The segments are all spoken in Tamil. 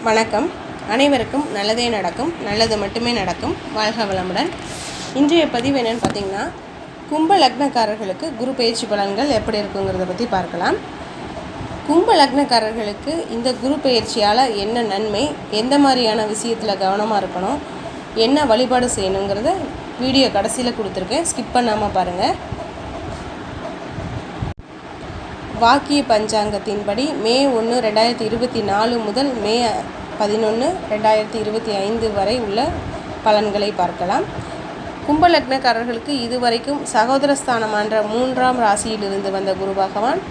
வணக்கம். அனைவருக்கும் நல்லதே நடக்கும், நல்லது மட்டுமே நடக்கும். வாழ்க வளமுடன். இன்றைய பதிவு என்னென்னு பார்த்திங்கன்னா, கும்ப லக்னக்காரர்களுக்கு குரு பயிற்சி பலன்கள் எப்படி இருக்குங்கிறத பற்றி பார்க்கலாம். கும்ப லக்னக்காரர்களுக்கு இந்த குரு பயிற்சியால் என்ன நன்மை, எந்த மாதிரியான விஷயத்தில் கவனமாக இருக்கணும், என்ன வழிபாடு செய்யணுங்கிறத வீடியோ கடைசியில் கொடுத்துருக்கேன், ஸ்கிப் பண்ணாமல் பாருங்கள். வாக்கிய பஞ்சாங்கத்தின்படி மே 1, 2024 முதல் மே 11, 2025 வரை உள்ள பலன்களை பார்க்கலாம். கும்ப லக்னக்காரர்களுக்கு இதுவரைக்கும் சகோதரஸ்தானமான 3ஆம் ராசியிலிருந்து வந்த குரு பகவான்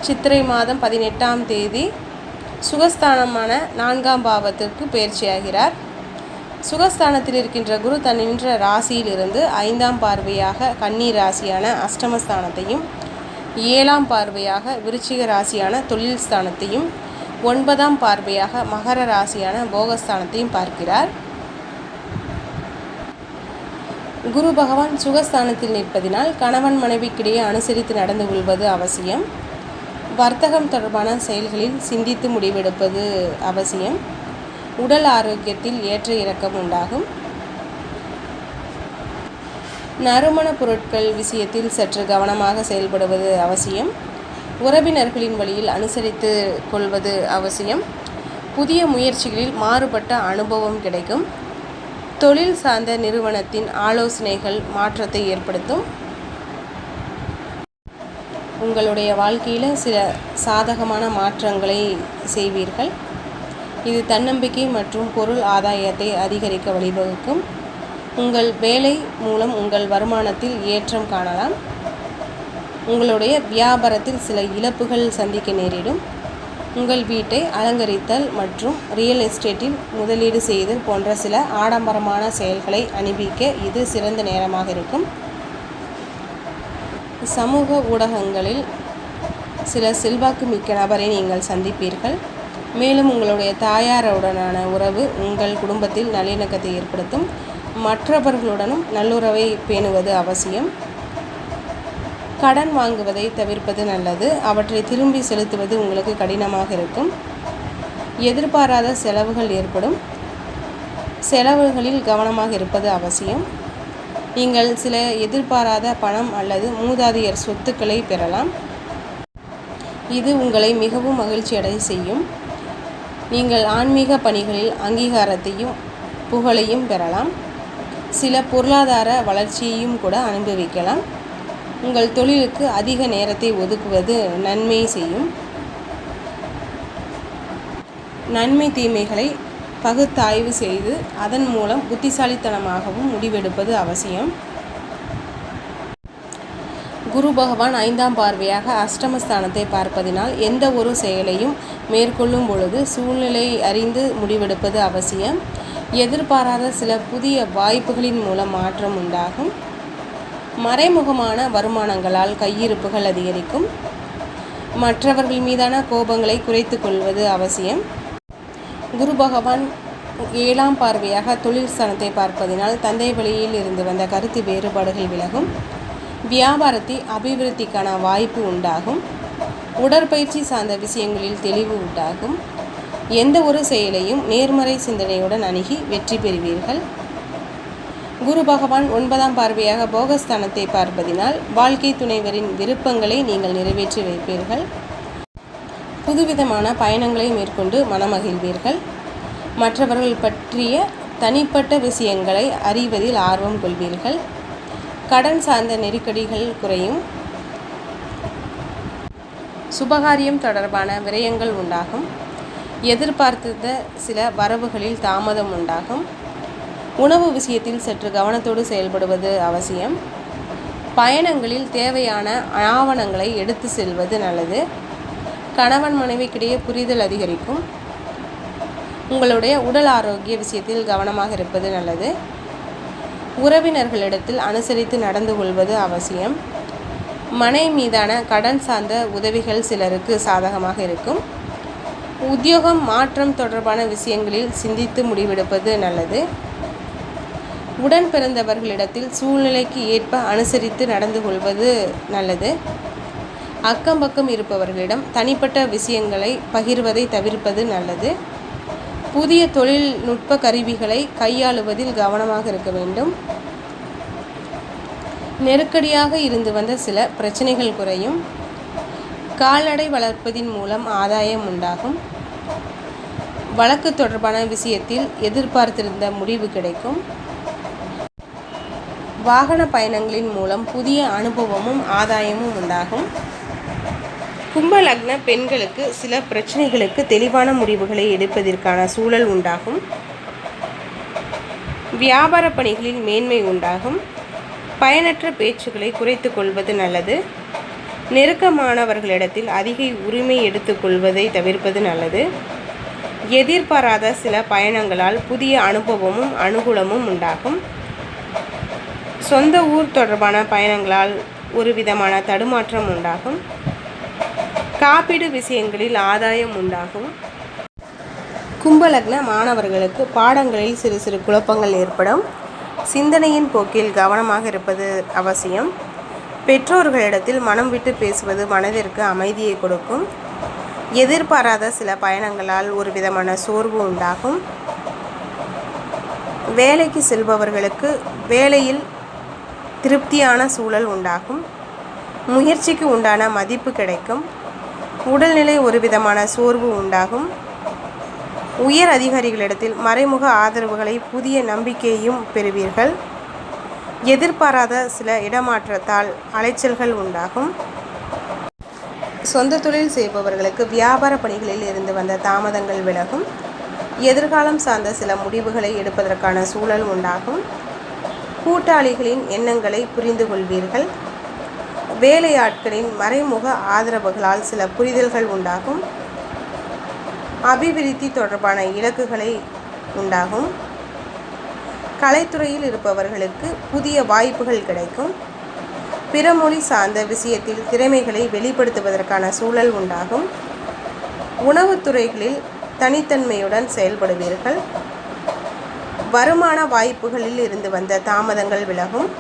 சித்திரை மாதம் 18ஆம் தேதி சுகஸ்தானமான 4ஆம் பாவத்திற்கு பயிற்சியாகிறார். சுகஸ்தானத்தில் இருக்கின்ற குரு தன்னின்ற ராசியிலிருந்து 5ஆம் பார்வையாக கன்னி ராசியான அஷ்டமஸ்தானத்தையும், 7ஆம் பார்வையாக விருச்சிக ராசியான தொழில் ஸ்தானத்தையும், 9ஆம் பார்வையாக மகர ராசியான போகஸ்தானத்தையும் பார்க்கிறார். குரு பகவான் சுகஸ்தானத்தில் நிற்பதினால் கணவன் மனைவிக்கிடையே அனுசரித்து நடந்து கொள்வது அவசியம். வர்த்தகம் தொடர்பான செயல்களில் சிந்தித்து முடிவெடுப்பது அவசியம். உடல் ஆரோக்கியத்தில் ஏற்ற இறக்கம் உண்டாகும். நறுமண பொருட்கள் விஷயத்தில் சற்று கவனமாக செயல்படுவது அவசியம். உறவினர்களின் வழியில் அனுசரித்து கொள்வது அவசியம். புதிய முயற்சிகளில் மாறுபட்ட அனுபவம் கிடைக்கும். தொழில் சார்ந்த நிறுவனத்தின் ஆலோசனைகள் மாற்றத்தை ஏற்படுத்தும். உங்களுடைய வாழ்க்கையில் சில சாதகமான மாற்றங்களை செய்வீர்கள். இது தன்னம்பிக்கை மற்றும் பொருள் ஆதாயத்தை அதிகரிக்க வழிவகுக்கும். உங்கள் வேலை மூலம் உங்கள் வருமானத்தில் ஏற்றம் காணலாம். உங்களுடைய வியாபாரத்தில் சில இழப்புகள் சந்திக்க நேரிடும். உங்கள் வீட்டை அலங்கரித்தல் மற்றும் ரியல் எஸ்டேட்டில் முதலீடு செய்தல் போன்ற சில ஆடம்பரமான செயல்களை அனுபவிக்க இது சிறந்த நேரமாக இருக்கும். சமூக ஊடகங்களில் சில செல்வாக்கு மிக்க நபரை நீங்கள் சந்திப்பீர்கள். மேலும் உங்களுடைய தாயாருடனான உறவு உங்கள் குடும்பத்தில் நல்லிணக்கத்தை ஏற்படுத்தும். மற்றவர்களுடனும் நல்லுறவை பேணுவது அவசியம். கடன் வாங்குவதை தவிர்ப்பது நல்லது. அவற்றை திரும்பி செலுத்துவது உங்களுக்கு கடினமாக இருக்கும். எதிர்பாராத செலவுகள் ஏற்படும். செலவுகளில் கவனமாக இருப்பது அவசியம். நீங்கள் சில எதிர்பாராத பணம் அல்லது மூதாதையர் சொத்துக்களை பெறலாம். இது உங்களை மிகவும் மகிழ்ச்சியடைய செய்யும். நீங்கள் ஆன்மீக பணிகளில் அங்கீகாரத்தையும் புகழையும் பெறலாம். சில பொருளாதார வளர்ச்சியையும் கூட அனுபவிக்கலாம். உங்கள் தொழிலுக்கு அதிக நேரத்தை ஒதுக்குவது நன்மை செய்யும். நன்மை தீமைகளை பகுத்தாய்வு செய்து அதன் மூலம் புத்திசாலித்தனமாகவும் முடிவெடுப்பது அவசியம். குரு பகவான் 5ஆம் பார்வையாக அஷ்டமஸ்தானத்தை பார்ப்பதினால் எந்த ஒரு செயலையும் மேற்கொள்ளும் பொழுது சூழ்நிலை அறிந்து முடிவெடுப்பது அவசியம். எதிர்பாராத சில புதிய வாய்ப்புகளின் மூலம் மாற்றம் உண்டாகும். மறைமுகமான வருமானங்களால் கையிருப்புகள் அதிகரிக்கும். மற்றவர்கள் மீதான கோபங்களை குறைத்து கொள்வது அவசியம். குரு பகவான் 7ஆம் பார்வையாக தொழில் ஸ்தானத்தை பார்ப்பதினால் தந்தை வழியில் இருந்து வந்த கருத்து வேறுபாடுகள் விலகும். வியாபாரத்தை அபிவிருத்திக்கான வாய்ப்பு உண்டாகும். உடற்பயிற்சி சார்ந்த விஷயங்களில் தெளிவு உண்டாகும். எந்த ஒரு செயலையும் நேர்மறை சிந்தனையுடன் அணுகி வெற்றி பெறுவீர்கள். குரு பகவான் 9ஆம் பார்வையாக போகஸ்தானத்தை பார்ப்பதினால் வாழ்க்கை துணைவரின் விருப்பங்களை நீங்கள் நிறைவேற்றி வைப்பீர்கள். புதுவிதமான பயணங்களை மேற்கொண்டு மனமகிழ்வீர்கள். மற்றவர்கள் பற்றிய தனிப்பட்ட விஷயங்களை அறிவதில் ஆர்வம் கொள்வீர்கள். கடன் சார்ந்த நெருக்கடிகள் குறையும். சுபகாரியம் தொடர்பான விரயங்கள் உண்டாகும். எதிர்பார்த்த சில வரவுகளில் தாமதம் உண்டாகும். உணவு விஷயத்தில் சற்று கவனத்தோடு செயல்படுவது அவசியம். பயணங்களில் தேவையான ஆவணங்களை எடுத்து செல்வது நல்லது. கணவன் மனைவிக்கிடையே புரிதல் அதிகரிக்கும். உங்களுடைய உடல் ஆரோக்கிய விஷயத்தில் கவனமாக இருப்பது நல்லது. உறவினர்களிடத்தில் அனுசரித்து நடந்து கொள்வது அவசியம். மனை மீதான கடன் சார்ந்த உதவிகள் சிலருக்கு சாதகமாக இருக்கும். உத்தியோகம் மாற்றம் தொடர்பான விஷயங்களில் சிந்தித்து முடிவெடுப்பது நல்லது. உடன் பிறந்தவர்களிடத்தில் சூழ்நிலைக்கு ஏற்ப அனுசரித்து நடந்து கொள்வது நல்லது. அக்கம் பக்கம் இருப்பவர்களிடம் தனிப்பட்ட விஷயங்களை பகிர்வதை தவிர்ப்பது நல்லது. புதிய தொழில்நுட்ப கருவிகளை கையாளுவதில் கவனமாக இருக்க வேண்டும். நெருக்கடியாக இருந்து வந்த சில பிரச்சனைகள் குறையும். கால்நடை வளர்ப்பதின் மூலம் ஆதாயம் உண்டாகும். வழக்கு தொடர்பான விஷயத்தில் எதிர்பார்த்திருந்த முடிவு கிடைக்கும். வாகன பயணங்களின் மூலம் புதிய அனுபவமும் ஆதாயமும் உண்டாகும். கும்ப லக்ன பெண்களுக்கு சில பிரச்சனைகளுக்கு தெளிவான முடிவுகளை எடுப்பதற்கான சூழல் உண்டாகும். வியாபார பணிகளில் மேன்மை உண்டாகும். பயனற்ற பேச்சுக்களை குறைத்து கொள்வது நல்லது. நெருக்கமானவர்களிடத்தில் அதிக உரிமை எடுத்துக்கொள்வதை தவிர்ப்பது நல்லது. எதிர்பாராத சில பயணங்களால் புதிய அனுபவமும் அனுகூலமும் உண்டாகும். சொந்த ஊர் தொடர்பான பயணங்களால் ஒரு விதமான தடுமாற்றம் உண்டாகும். காப்பீடு விஷயங்களில் ஆதாயம் உண்டாகும். கும்பலக்ன மாணவர்களுக்கு பாடங்களில் சிறு சிறு குழப்பங்கள் ஏற்படும். சிந்தனையின் போக்கில் கவனமாக இருப்பது அவசியம். பெற்றோர்களிடத்தில் மனம் விட்டு பேசுவது மனதிற்கு அமைதியை கொடுக்கும். எதிர்பாராத சில பயணங்களால் ஒரு விதமான சோர்வு உண்டாகும். வேலைக்கு செல்பவர்களுக்கு வேலையில் திருப்தியான சூழல் உண்டாகும். முயற்சிக்கு உண்டான மதிப்பு கிடைக்கும். உடல்நிலை ஒரு விதமான சோர்வு உண்டாகும். உயர் அதிகாரிகளிடத்தில் மறைமுக ஆதரவுகளை புதிய நம்பிக்கையையும் பெறுவீர்கள். எதிர்பாராத சில இடமாற்றத்தால் அலைச்சல்கள் உண்டாகும். சொந்த தொழில் செய்பவர்களுக்கு வியாபார பணிகளில் இருந்து வந்த தாமதங்கள் விலகும். எதிர்காலம் சார்ந்த சில முடிவுகளை எடுப்பதற்கான சூழல் உண்டாகும். கூட்டாளிகளின் எண்ணங்களை புரிந்து கொள்வீர்கள். வேலையாட்களின் மறைமுக ஆதரவுகளால் சில புரிதல்கள் உண்டாகும். அபிவிருத்தி தொடர்பான இலக்குகளை உண்டாகும். கலைத்துறையில் இருப்பவர்களுக்கு புதிய வாய்ப்புகள் கிடைக்கும். பிற மொழி சார்ந்த விஷயத்தில் திறமைகளை வெளிப்படுத்துவதற்கான சூழல் உண்டாகும். உணவுத்துறைகளில் தனித்தன்மையுடன் செயல்படுவீர்கள். வருமான வாய்ப்புகளில் இருந்து வந்த தாமதங்கள் விலகும்.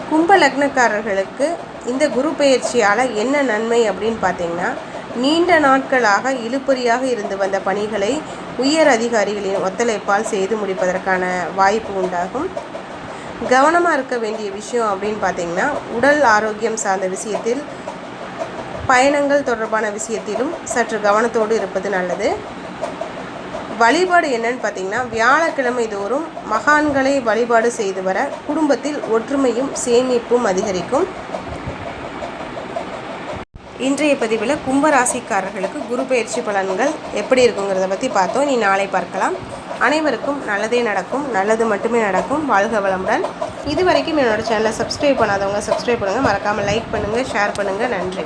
கும்ப லக்னக்காரர்களுக்கு இந்த குரு பெயர்ச்சியால் என்ன நன்மை அப்படின்னு பார்த்தீங்கன்னா, நீண்ட நாட்களாக இழுபறியாக இருந்து வந்த பணிகளை உயர் அதிகாரிகளின் ஒத்துழைப்பால் செய்து முடிப்பதற்கான வாய்ப்பு உண்டாகும். கவனமாக இருக்க வேண்டிய விஷயம் அப்படின்னு பார்த்தீங்கன்னா, உடல் ஆரோக்கியம் சார்ந்த விஷயத்தில், பயணங்கள் தொடர்பான விஷயத்திலும் சற்று கவனத்தோடு இருப்பது நல்லது. வழிபாடு என்னன்னு பார்த்தீங்கன்னா, வியாழக்கிழமை தோறும் மகான்களை வழிபாடு செய்து வர குடும்பத்தில் ஒற்றுமையும் சேமிப்பும் அதிகரிக்கும். இன்றைய பதிவில் கும்பராசிக்காரர்களுக்கு குரு பயிற்சி பலன்கள் எப்படி இருக்குங்கிறத பற்றி பார்த்தோம். இனி நாளை பார்க்கலாம். அனைவருக்கும் நல்லதே நடக்கும், நல்லது மட்டுமே நடக்கும். வாழ்க வளமுடன். இது வரைக்கும் என்னோடய சேனலை சப்ஸ்கிரைப் பண்ணாதவங்க சப்ஸ்கிரைப் பண்ணுங்கள். மறக்காமல் லைக் பண்ணுங்கள், ஷேர் பண்ணுங்கள். நன்றி.